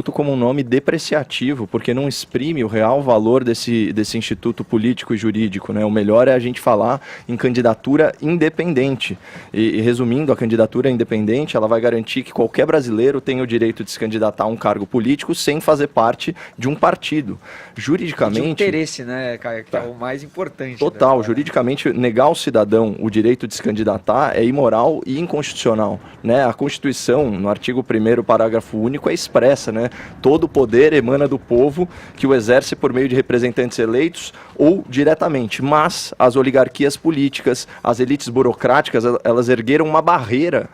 como um nome depreciativo, porque não exprime o real valor desse instituto político e jurídico, né? O melhor é a gente falar em candidatura independente. E resumindo, a candidatura independente, ela vai garantir que qualquer brasileiro tenha o direito de se candidatar a um cargo político sem fazer parte de um partido. Juridicamente... E de interesse, né, Caio, que é o mais importante. Total, juridicamente, negar ao cidadão o direito de se candidatar é imoral e inconstitucional, né? A Constituição, no artigo 1º, parágrafo único, é expressa, né? Todo o poder emana do povo, que o exerce por meio de representantes eleitos ou diretamente. Mas as oligarquias políticas, as elites burocráticas, elas ergueram uma barreira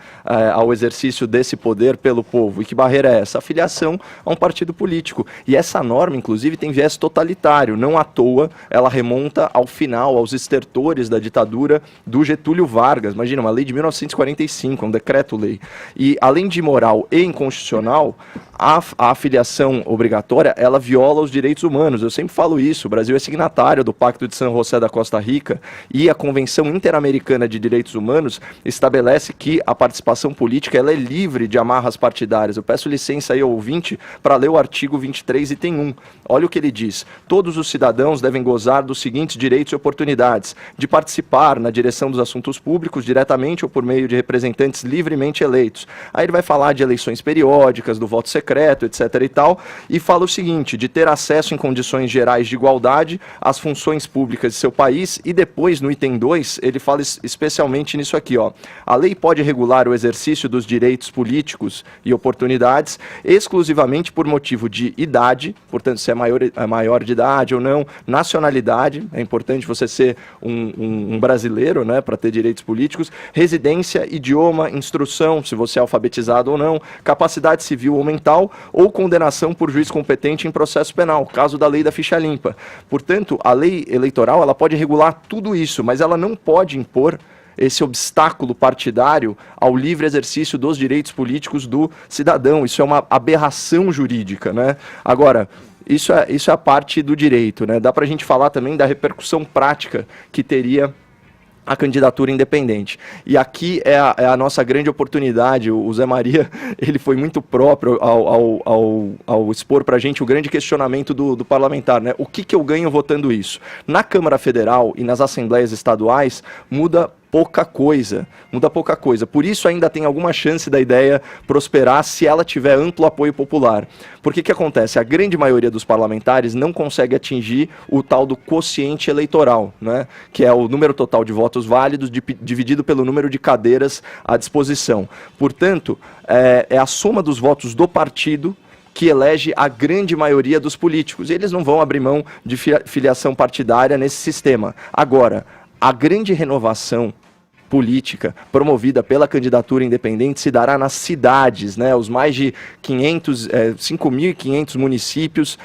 ao exercício desse poder pelo povo. E que barreira é essa? A filiação a um partido político. E essa norma, inclusive, tem viés totalitário. Não à toa, ela remonta ao final, aos estertores da ditadura do Getúlio Vargas. Imagina, uma lei de 1945, um decreto-lei. E, além de imoral e inconstitucional, a afiliação obrigatória, ela viola os direitos humanos. Eu sempre falo isso, o Brasil é signatário do Pacto de San José da Costa Rica e a Convenção Interamericana de Direitos Humanos estabelece que a participação política ela é livre de amarras partidárias. Eu peço licença aí ao ouvinte para ler o artigo 23, item 1. Olha o que ele diz. Todos os cidadãos devem gozar dos seguintes direitos e oportunidades: de participar na direção dos assuntos públicos, diretamente ou por meio de representantes livremente eleitos. Aí ele vai falar de eleições periódicas, do voto secreto, etc. e tal, e fala o seguinte, de ter acesso em condições gerais de igualdade às funções públicas de seu país, e depois, no item 2, ele fala especialmente nisso aqui, ó. A lei pode regular o exercício dos direitos políticos e oportunidades exclusivamente por motivo de idade, portanto, se é maior de idade ou não, nacionalidade, é importante você ser um brasileiro, né, para ter direitos políticos, residência, idioma, instrução, se você é alfabetizado ou não, capacidade civil ou mental, ou condenação por juiz competente em processo penal, caso da lei da ficha limpa. Portanto, a lei eleitoral ela pode regular tudo isso, mas ela não pode impor esse obstáculo partidário ao livre exercício dos direitos políticos do cidadão. Isso é uma aberração jurídica, né? Agora, isso é a parte do direito, né? Dá para a gente falar também da repercussão prática que teria a candidatura independente. E aqui é a nossa grande oportunidade. O Zé Maria, ele foi muito próprio ao expor para a gente o grande questionamento do parlamentar, né? O que eu ganho votando isso? Na Câmara Federal e nas Assembleias Estaduais, muda pouca coisa. Por isso ainda tem alguma chance da ideia prosperar se ela tiver amplo apoio popular. Porque que acontece? A grande maioria dos parlamentares não consegue atingir o tal do quociente eleitoral, né? Que é o número total de votos válidos dividido pelo número de cadeiras à disposição. Portanto, é a soma dos votos do partido que elege a grande maioria dos políticos. E eles não vão abrir mão de filiação partidária nesse sistema. Agora, a grande renovação política promovida pela candidatura independente se dará nas cidades, né? Os mais de 5.500 municípios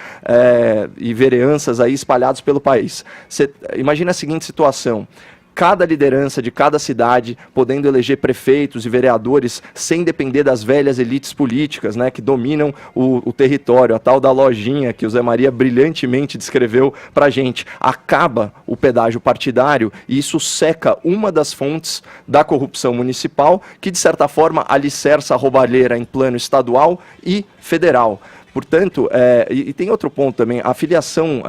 e vereanças aí espalhados pelo país. Imagina a seguinte situação: cada liderança de cada cidade podendo eleger prefeitos e vereadores sem depender das velhas elites políticas, né, que dominam o território, a tal da lojinha que o Zé Maria brilhantemente descreveu para a gente. Acaba o pedágio partidário e isso seca uma das fontes da corrupção municipal, que de certa forma alicerça a roubalheira em plano estadual e federal. Portanto, e tem outro ponto também, a filiação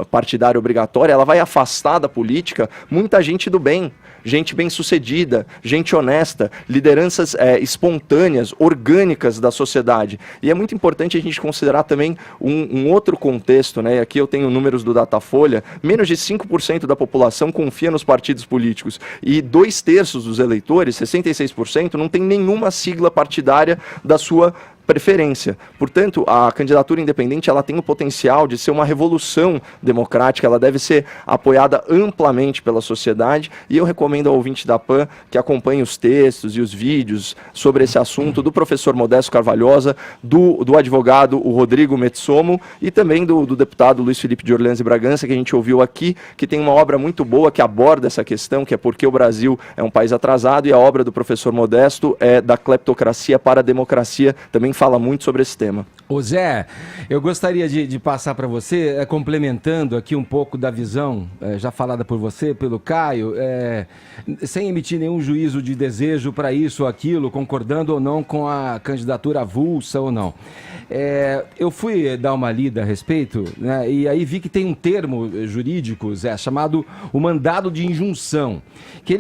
partidária obrigatória, ela vai afastar da política muita gente do bem, gente bem-sucedida, gente honesta, lideranças espontâneas, orgânicas da sociedade. E é muito importante a gente considerar também um outro contexto, né? Aqui eu tenho números do Datafolha, menos de 5% da população confia nos partidos políticos e 2/3 dos eleitores, 66%, não tem nenhuma sigla partidária da sua preferência. Portanto, a candidatura independente ela tem o potencial de ser uma revolução democrática, ela deve ser apoiada amplamente pela sociedade e eu recomendo ao ouvinte da PAN que acompanhe os textos e os vídeos sobre esse assunto do professor Modesto Carvalhosa, do advogado o Rodrigo Metsomo e também do deputado Luiz Felipe de Orleans e Bragança, que a gente ouviu aqui, que tem uma obra muito boa que aborda essa questão, que é Porque o Brasil é um País Atrasado, e a obra do professor Modesto é Da Cleptocracia para a Democracia, também também fala muito sobre esse tema. Ô Zé, eu gostaria de passar para você, complementando aqui um pouco da visão já falada por você, pelo Caio, sem emitir nenhum juízo de desejo para isso ou aquilo, concordando ou não com a candidatura avulsa ou não. Eu fui dar uma lida a respeito, né, e aí vi que tem um termo jurídico, Zé, chamado o mandado de injunção. Que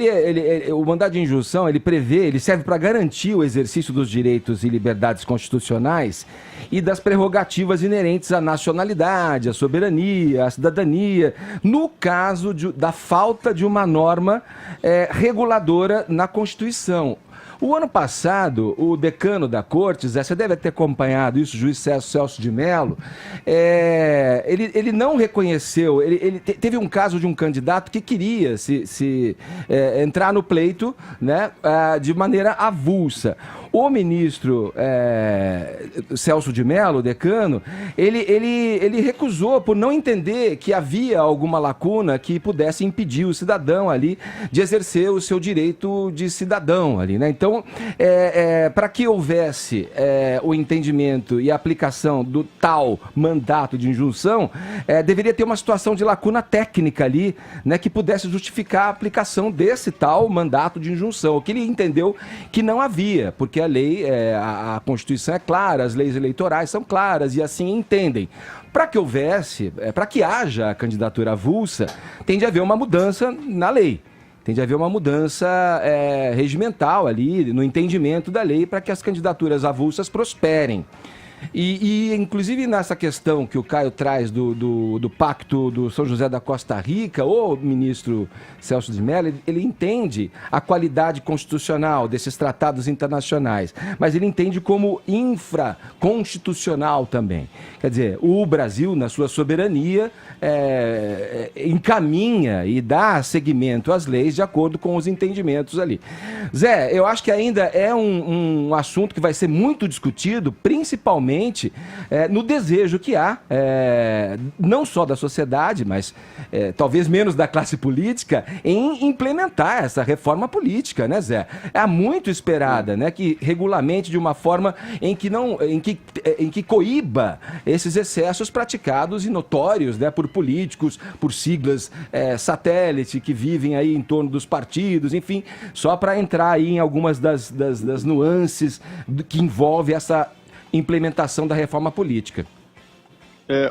o mandado de injunção, ele serve para garantir o exercício dos direitos e liberdades constitucionais e das prerrogativas inerentes à nacionalidade, à soberania, à cidadania, no caso da falta de uma norma reguladora na Constituição. O ano passado, o decano da Corte, Zé, você deve ter acompanhado isso, o juiz Celso de Mello, ele não reconheceu, ele teve um caso de um candidato que queria entrar no pleito, né, de maneira avulsa. O ministro Celso de Mello, decano, ele recusou por não entender que havia alguma lacuna que pudesse impedir o cidadão ali de exercer o seu direito de cidadão ali, né? Então, para que houvesse o entendimento e a aplicação do tal mandato de injunção, deveria ter uma situação de lacuna técnica ali, né, que pudesse justificar a aplicação desse tal mandato de injunção, o que ele entendeu que não havia, porque a lei, a Constituição é clara, as leis eleitorais são claras e assim entendem. Para que houvesse, para que haja a candidatura avulsa, tem de haver uma mudança na lei. Tem de haver uma mudança regimental ali, no entendimento da lei, para que as candidaturas avulsas prosperem. E inclusive nessa questão que o Caio traz do pacto do São José da Costa Rica, o ministro Celso de Mello, ele entende a qualidade constitucional desses tratados internacionais, mas ele entende como infraconstitucional também. Quer dizer, o Brasil, na sua soberania, encaminha e dá seguimento às leis de acordo com os entendimentos ali. Zé, eu acho que ainda é um assunto que vai ser muito discutido, principalmente no desejo que há, não só da sociedade, mas talvez menos da classe política, em implementar essa reforma política, né, Zé? É muito esperada, né, que regulamente de uma forma em que coíba esses excessos praticados e notórios, né, por políticos, por siglas satélite que vivem aí em torno dos partidos, enfim, só para entrar aí em algumas das nuances que envolve essa implementação da reforma política.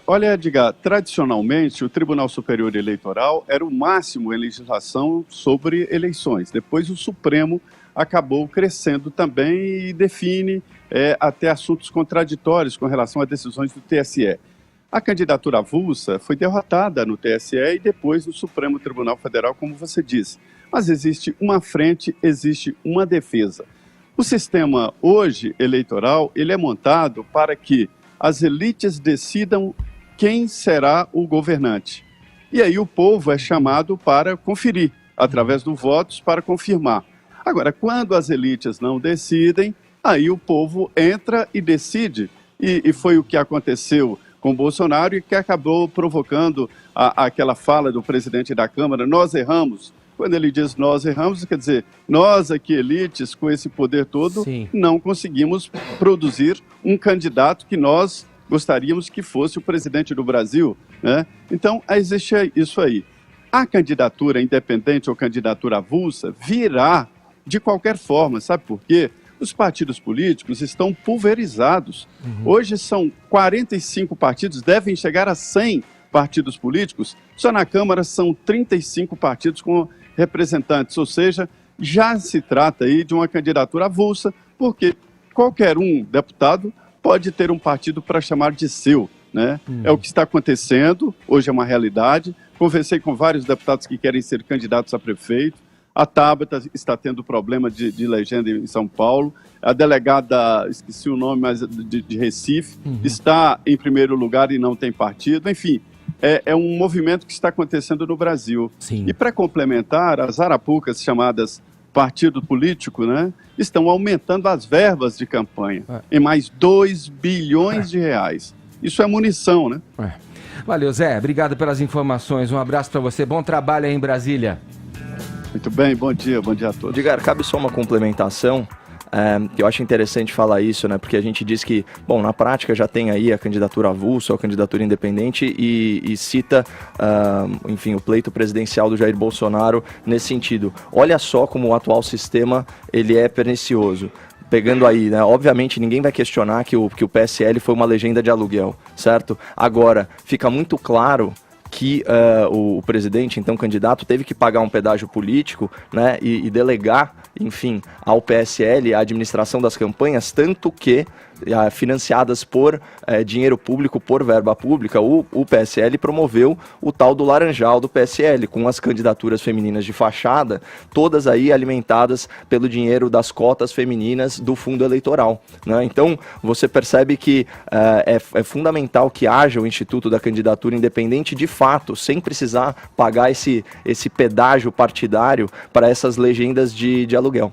Olha, Edgar, tradicionalmente o Tribunal Superior Eleitoral era o máximo em legislação sobre eleições. Depois o Supremo acabou crescendo também e define até assuntos contraditórios com relação a decisões do TSE. A candidatura avulsa foi derrotada no TSE e depois no Supremo Tribunal Federal, como você disse. Mas existe uma frente, existe uma defesa. O sistema hoje eleitoral, ele é montado para que as elites decidam quem será o governante. E aí o povo é chamado para conferir, através dos votos, para confirmar. Agora, quando as elites não decidem, aí o povo entra e decide. E foi o que aconteceu com Bolsonaro e que acabou provocando aquela fala do presidente da Câmara, nós erramos. Quando ele diz nós erramos, quer dizer, nós aqui, elites, com esse poder todo, sim, não conseguimos produzir um candidato que nós gostaríamos que fosse o presidente do Brasil, né? Então, existe isso aí. A candidatura independente ou candidatura avulsa virá de qualquer forma, sabe por quê? Os partidos políticos estão pulverizados. Hoje são 45 partidos, devem chegar a 100 partidos políticos. Só na Câmara são 35 partidos com representantes, ou seja, já se trata aí de uma candidatura avulsa, porque qualquer deputado pode ter um partido para chamar de seu, né? É o que está acontecendo, hoje é uma realidade. Conversei com vários deputados que querem ser candidatos a prefeito. A Tabata está tendo problema de legenda em São Paulo. A delegada, esqueci o nome, mas de Recife, está em primeiro lugar e não tem partido. Enfim, é um movimento que está acontecendo no Brasil. Sim. E para complementar, as arapucas chamadas partido político, né, estão aumentando as verbas de campanha em mais 2 bilhões de reais. Isso é munição, né? Valeu, Zé. Obrigado pelas informações. Um abraço para você. Bom trabalho aí em Brasília. Muito bem, bom dia a todos. Edgar, cabe só uma complementação. que eu acho interessante falar isso, né? Porque a gente diz que, bom, na prática já tem aí a candidatura avulsa, a candidatura independente e cita, enfim, o pleito presidencial do Jair Bolsonaro nesse sentido. Olha só como o atual sistema ele é pernicioso. Pegando aí, né? Obviamente ninguém vai questionar que o PSL foi uma legenda de aluguel, certo? Agora, fica muito claro que o presidente, então candidato, teve que pagar um pedágio político, né, e delegar, enfim, ao PSL a administração das campanhas, tanto que financiadas por dinheiro público, por verba pública, o PSL promoveu o tal do Laranjal do PSL, com as candidaturas femininas de fachada, todas aí alimentadas pelo dinheiro das cotas femininas do fundo eleitoral, né? Então, você percebe que é fundamental que haja o Instituto da Candidatura Independente de fato, sem precisar pagar esse pedágio partidário para essas legendas de aluguel.